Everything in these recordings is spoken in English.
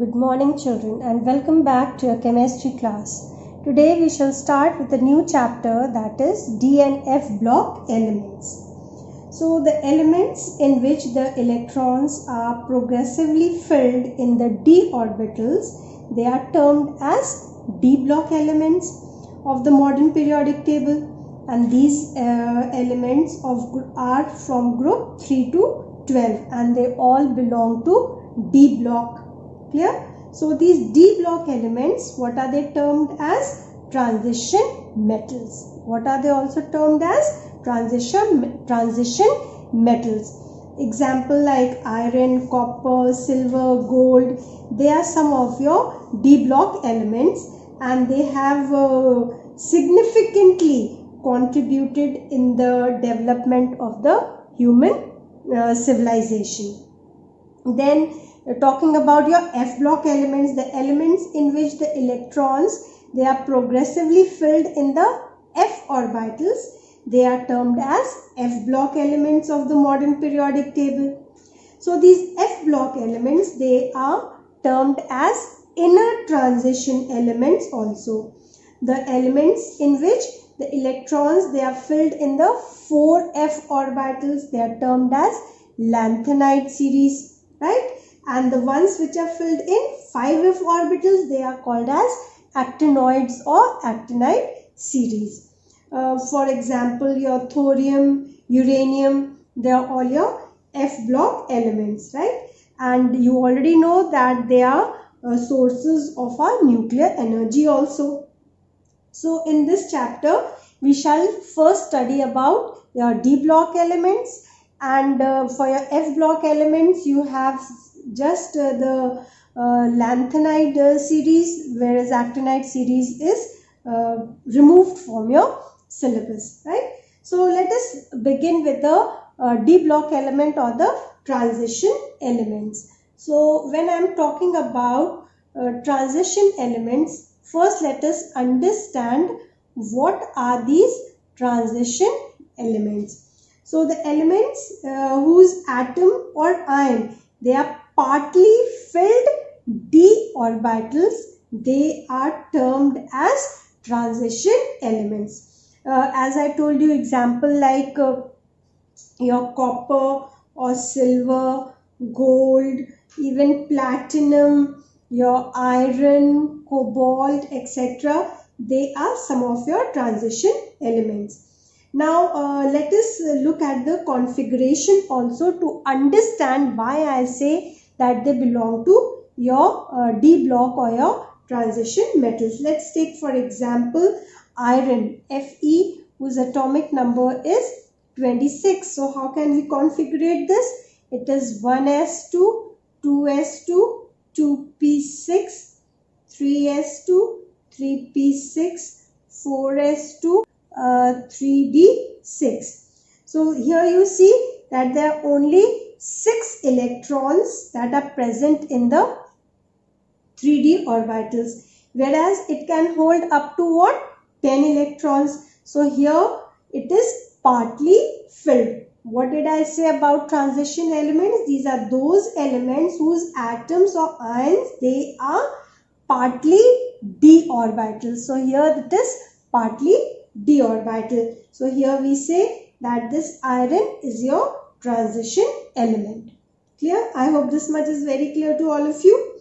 Good morning children and welcome back to your chemistry class. Today we shall start with a new chapter, that is D and F block elements. So the elements in which the electrons are progressively filled in the d orbitals, they are termed as d block elements of the modern periodic table, and these elements are from group 3 to 12 and they all belong to d block. Clear? So these d block elements, what are they termed as? Transition metals. What are they also termed as? Transition metals. Example like iron, copper, silver, gold, they are some of your d block elements and they have significantly contributed in the development of the human civilization. Then talking about your F block elements, the elements in which the electrons, they are progressively filled in the f orbitals, they are termed as F block elements of the modern periodic table. So these F block elements, they are termed as inner transition elements also. The elements in which the electrons, they are filled in the 4f orbitals, they are termed as lanthanide series, right? And the ones which are filled in 5f orbitals, they are called as actinoids or actinide series. For example, your thorium, uranium, they are all your F block elements, right? And you already know that they are sources of our nuclear energy also. So in this chapter, we shall first study about your D block elements, and for your F block elements, you have just the lanthanide series, whereas actinide series is removed from your syllabus, right? So let us begin with the D block element or the transition elements. So when I am talking about transition elements, first let us understand what are these transition elements. So the elements whose atom or ion, they are partly filled d orbitals, they are termed as transition elements. As I told you, example like your copper or silver, gold, even platinum, your iron, cobalt, etc. They are some of your transition elements. Now let us look at the configuration also to understand why I say that they belong to your D block or your transition metals. Let's take for example iron, Fe, whose atomic number is 26. So how can we configure this? It is 1s2, 2s2, 2p6, 3s2, 3p6, 4s2, 3d6. So here you see that there are only 6 electrons that are present in the 3d orbitals, whereas it can hold up to what? 10 electrons. So here it is partly filled. What did I say about transition elements? These are those elements whose atoms or ions, they are partly d orbitals. So here it is partly d orbital. So here we say that this iron is your transition element. Clear? I hope this much is very clear to all of you.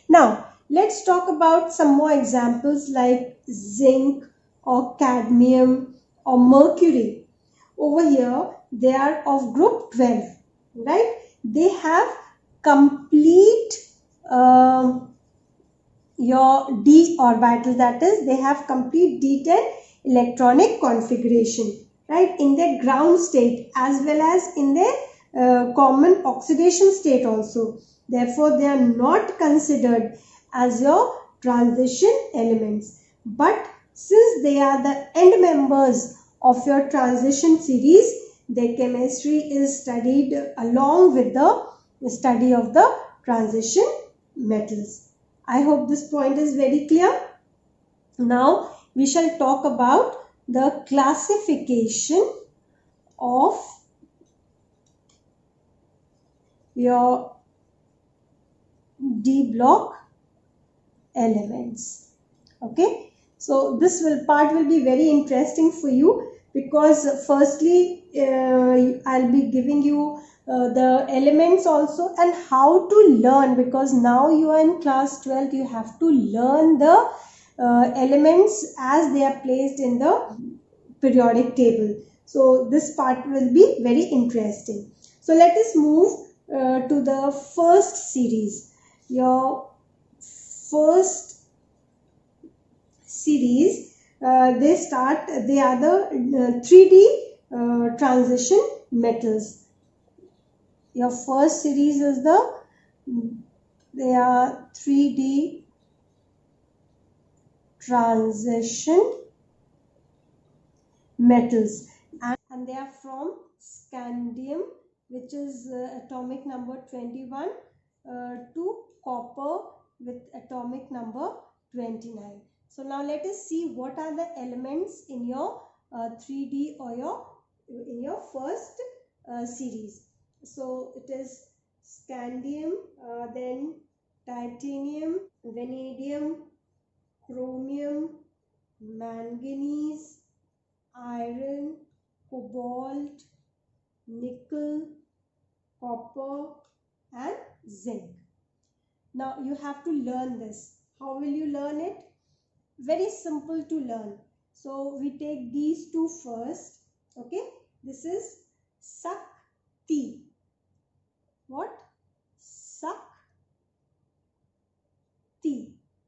Now let's talk about some more examples like zinc or cadmium or mercury. Over here they are of group 12, right? They have complete your d orbital, that is they have complete d10 electronic configuration, right, in their ground state as well as in their common oxidation state also. Therefore they are not considered as your transition elements, but since they are the end members of your transition series, their chemistry is studied along with the study of the transition metals. I hope this point is very clear. Now we shall talk about the classification of your D block elements. Okay, so this part will be very interesting for you, because firstly I'll be giving you the elements also, and how to learn, because now you are in class 12, you have to learn the elements as they are placed in the periodic table. So this part will be very interesting. So let us move to the first series. Your first series, they are the 3D transition metals. Your first series is they are 3D transition metals, and they are from scandium, which is atomic number 21, to copper with atomic number 29. So now let us see what are the elements in your 3D or in your first series. So it is scandium, then titanium, vanadium, chromium, manganese, iron, cobalt, nickel, copper, and zinc. Now you have to learn this. How will you learn it? Very simple to learn. So we take these two first. Okay, this is Sakti. What? Sakti.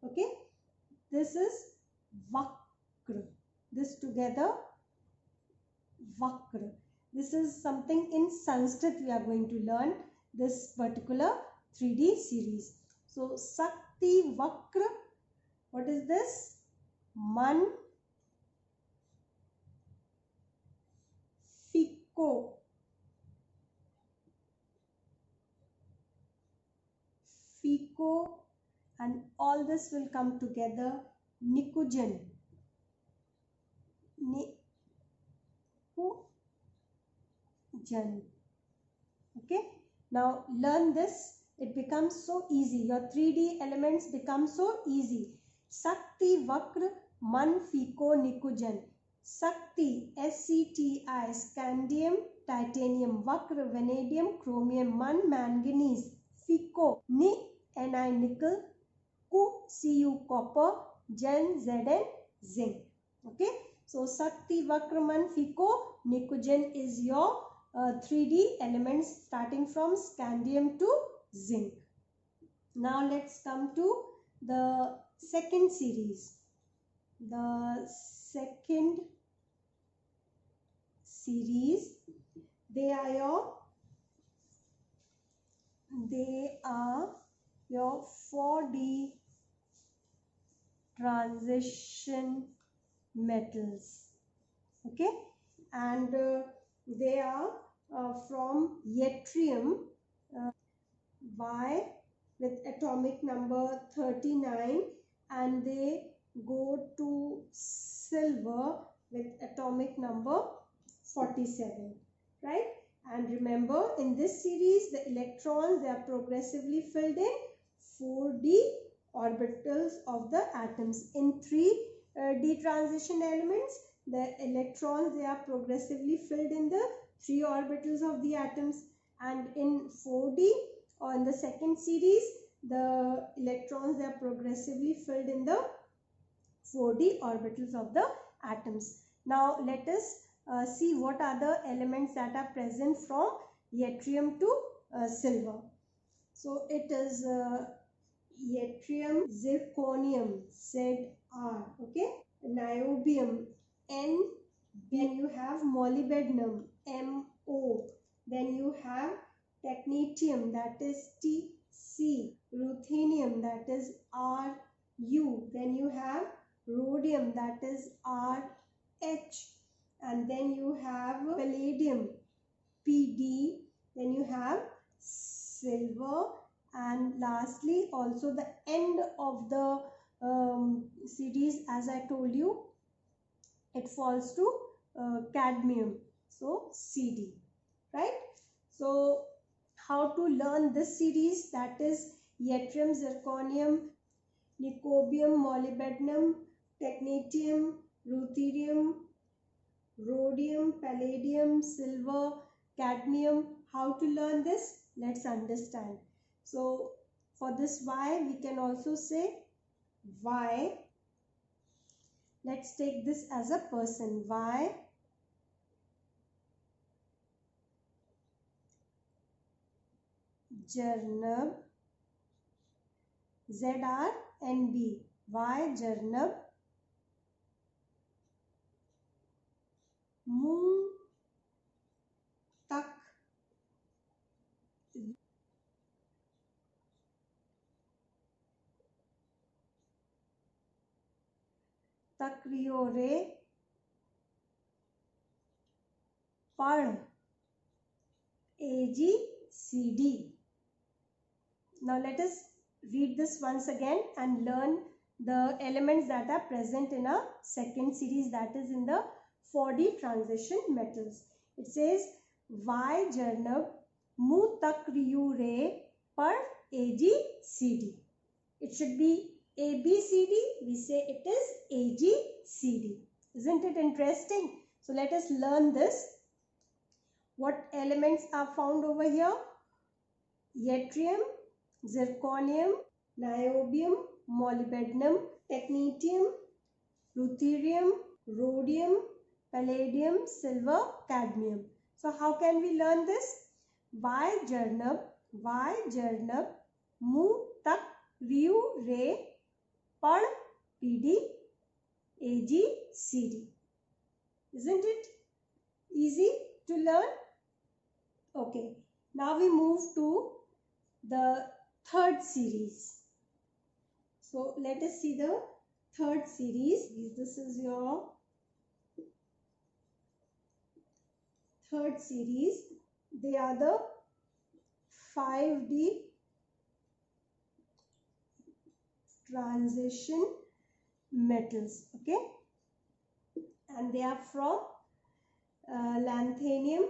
Okay, this is Vakra. This together, Vakra. This is something in Sanskrit we are going to learn, this particular 3D series. So Sakti Vakra, what is this? Man Fico. Fico, and all this will come together. Nikujan. Nikujan. Okay, now learn this. It becomes so easy. Your 3D elements become so easy. Sakti Vakra Man Fico Nikujan. Sakti SCTI scandium titanium Vakra vanadium chromium Man manganese Fico Ni nickel Cu copper Jan Zn zinc. Okay, so Sakti Vakra Man Fico Nikujan is your 3D elements starting from scandium to zinc. Now let's come to the second series. The second series, they are your 4D transition metals. Okay, and they are from yttrium, Y with atomic number 39, and they go to silver with atomic number 47, right? And remember, in this series the electrons, they are progressively filled in 4D orbitals of the atoms. In 3D transition elements, the electrons, they are progressively filled in the 3 orbitals of the atoms, and in 4D or in the second series, the electrons, they are progressively filled in the 4D orbitals of the atoms. Now let us see what are the elements that are present from yttrium to silver. So it is yttrium, zirconium, Zr, okay, niobium, N, then you have molybdenum, Mo, then you have technetium, that is Tc, ruthenium, that is Ru, then you have rhodium, that is Rh, and then you have palladium, Pd, then you have silver, and lastly also the end of the series, as I told you, it falls to cadmium, so Cd, right? So how to learn this series, that is yttrium, zirconium, Nicobium, molybdenum, technetium, ruthenium, rhodium, palladium, silver, cadmium. How to learn this? Let's understand. So for this Y, we can also say Y. Let's take this as a person. Y Jarnab, ZRNB, Y Jarnab Mu Tak Takriore Pad AGCD. Now let us read this once again and learn the elements that are present in a second series, that is in the 4D transition metals. It says Y Jarnab Mu Tak Riu Re Per AGCD. It should be ABCD. We say it is AGCD. Isn't it interesting? So let us learn this. What elements are found over here? Yttrium, zirconium, niobium, molybdenum, technetium, ruthenium, rhodium, palladium, silver, cadmium. So how can we learn this? Y Jarnab, Mu Tak Riu Re Pad PD AGCD. Isn't it easy to learn? Okay. Now we move to the third series. So let us see the third series. This is your third series. They are the 5D transition metals. Okay, and they are from lanthanum,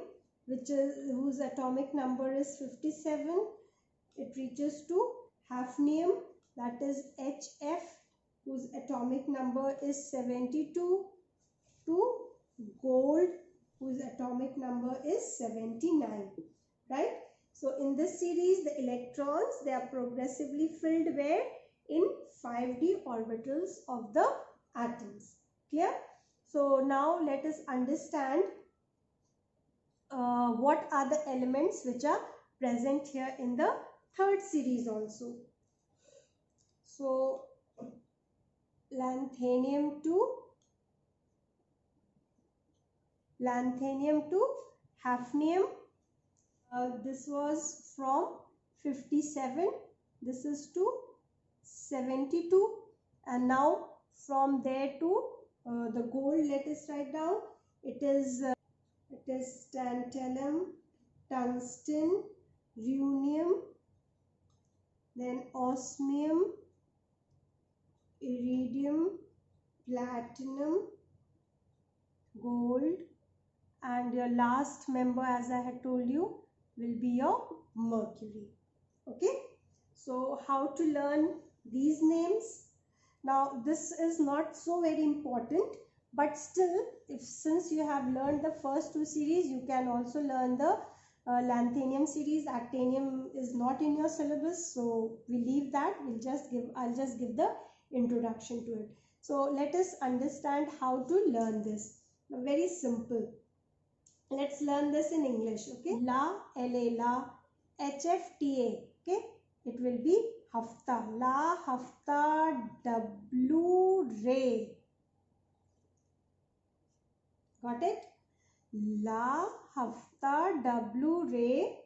whose atomic number is 57. It reaches to hafnium, that is HF, whose atomic number is 72, to gold, whose atomic number is 79. Right? So in this series, the electrons, they are progressively filled where? In 5D orbitals of the atoms. Clear? So now let us understand what are the elements which are present here in the third series also. So lanthanum to hafnium. This was from 57. This is to 72. And now from there to the gold, let us write down. It is tantalum, tungsten, rhenium, then osmium, iridium, platinum, gold, and your last member, as I had told you, will be your mercury. Okay, so how to learn these names? Now this is not so very important, but still, since you have learned the first two series, you can also learn the lanthanum series. Actinium is not in your syllabus, so we leave that. I'll just give the introduction to it. So let us understand how to learn this. Now, very simple. Let's learn this in English. Okay, La, HFTA. Okay, it will be hafta. La hafta W ray. Got it? La hafta W ray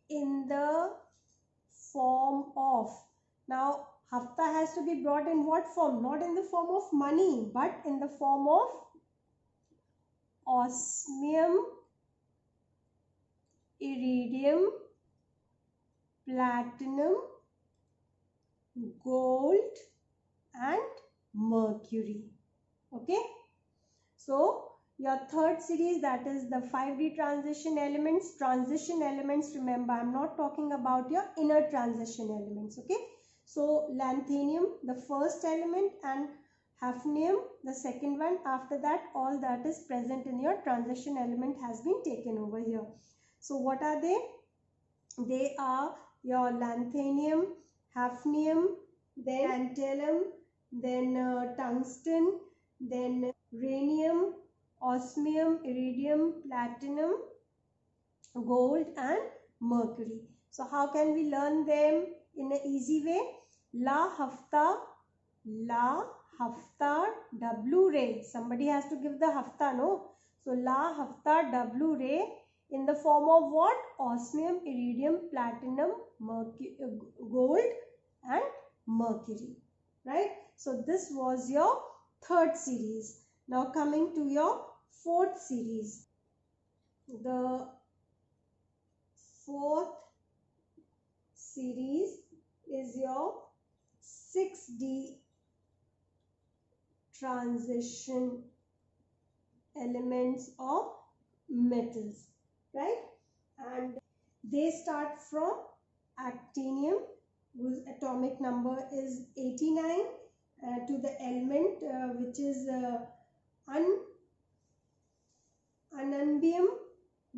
in the form of. Now hafta has to be brought in what form? Not in the form of money, but in the form of osmium, iridium, platinum, gold and mercury. Okay, so your third series, that is the 5D transition elements. Transition elements, remember, I'm not talking about your inner transition elements, okay? So lanthanum, the first element, and hafnium, the second one. After that, all that is present in your transition element has been taken over here. So what are they? They are your lanthanum, hafnium, then tantalum, then tungsten, then rhenium, osmium, iridium, platinum, gold, and mercury. So how can we learn them in an easy way? La hafta W ray. Somebody has to give the hafta, no? So La hafta W ray in the form of what? Osmium, iridium, platinum, gold, and mercury. Right? So this was your third series. Now coming to your fourth series. The fourth series is your 6D transition elements of metals, right? And they start from actinium, whose atomic number is 89, to the element which is ununbium,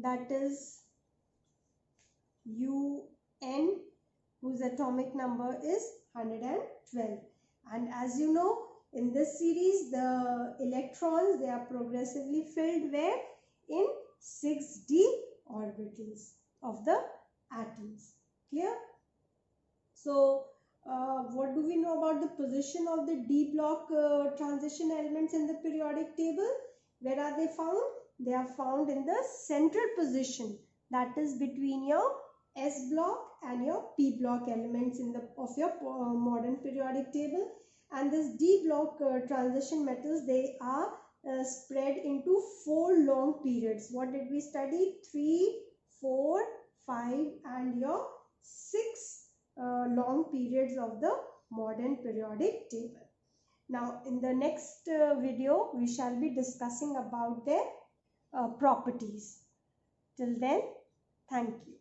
that is UN, whose atomic number is 112. And as you know, in this series, the electrons, they are progressively filled where? In 6D orbitals of the atoms. Clear? So, what do we know about the position of the D block transition elements in the periodic table? Where are they found? They are found in the central position, that is between your S block and your P block elements of your modern periodic table. And this D block transition metals, they are spread into 4 long periods. What did we study? 3, 4, 5 and your 6 long periods of the modern periodic table. Now in the next video we shall be discussing about their properties. Till then, thank you.